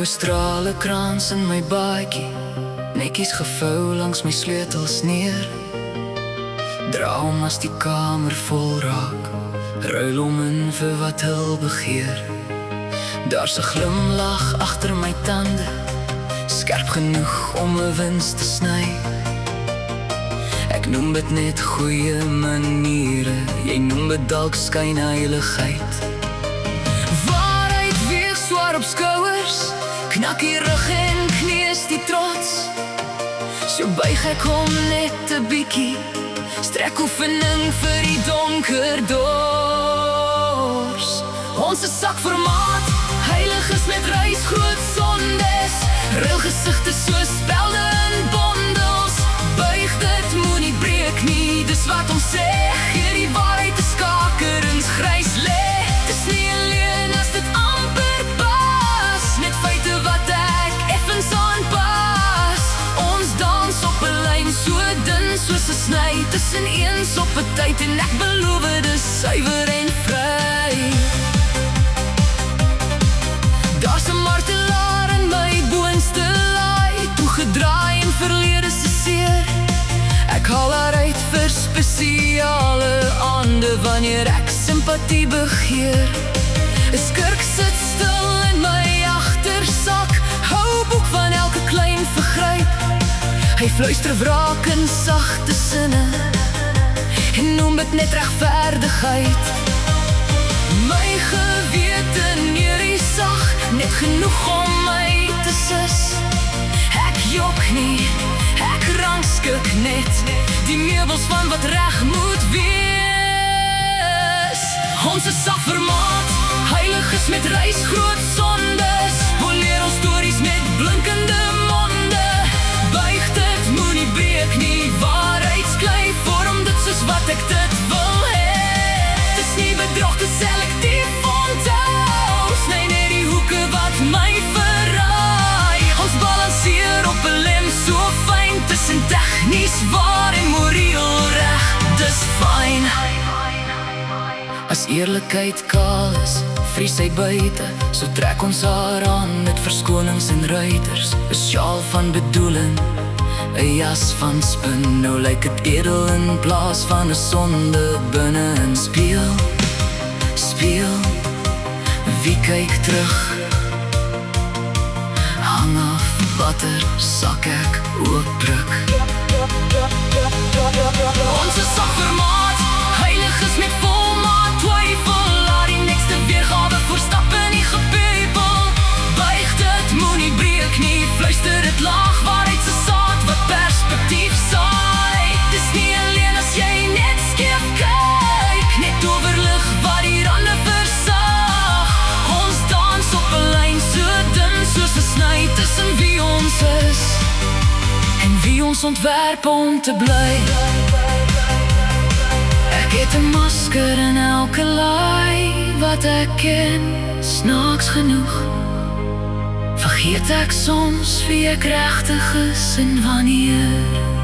strale krans in my baadjie, netjies gevou langs my sleutels neer. Dra hom as die kamer vol raak, ruil hom in vir wat hul begeer. Daar's 'n glimlag agter my tande, skerp genoeg om 'n wins te sny. Ek noem dit net goeie maniere, jy noem dit dalk skynheiligheid. Waarheid weeg swaar op skouers, knak die rug en kneus die trots. So buig ek hom net 'n bietjie, strek oefening vir die donker dors. Ons is sakformaat, heilig is met reis groot sondes, ruil gesigte soos spelde in bondels. Buig dit, moenie breek nie, dis wat ons sê, gee die waarheid te skakerings grys lê. Dis nie alleen as dit amper pas, net feite wat ek effens aanpas. Ons dans op 'n lyn so dun soos 'n sny, tussen eens op 'n tyd en ek beloof dis suiwer en vry. Daar's 'n martelaar in my boonste laai, toegedraai en verlede se seer. Ek haal haar uit vir spesiale aande, wanneer ek simpatie begeer. 'n Skurk sit stil in my agtersak, hou boek van elke klein vergryp. Hy fluister wraak in sagte sinne, en noem dit net regverdigheid. My gewete neer die sag, net genoeg om my te sis. Ek jok nie, ek rangskik net die meubels van wat reg moet wees. Ons is sakformaat, heilig is met reis groot sondes, poleer ons stories met blinkende monde. Buig dit, moenie breek nie, waarheidsklei vorm dit soos wat ek dit wil hê. Dis nie bedrog te selektief onthou, sny net die hoeke wat my verraai. Ons balanseer op 'n lem so fyn, tussen tegnies waar en moreel reg, dis fyn. As eerlikheid kaal is, vries hy buite, so trek ons haar aan met verskonings en ruiters. 'n Sjaal van bedoeling, 'n jas van spin, nou lyk het edel in plaas van 'n sonde binne in spieël. Spieël, wie kyk terug? Hang af, watter sak ek oopdruk. Ons is sakformaat, heilig is met volmaat twyfel, laat die nekste weergawe voorstap in die gepeupel. Buig dit, moenie breek nie, fluister dit laag, waarheid se saad wat perspektief saai. Dis nie alleen as jy net skeef kyk, net oorlig wat die rande versag. Ons dans op 'n lyn so dun soos 'n sny, tussen wie ons is en wie ons ontwerp om te bly. Ek het 'n masker in elke laai wat ek ken, snaaks genoeg. Vergeet ek soms wie ek regtig is en wanneer.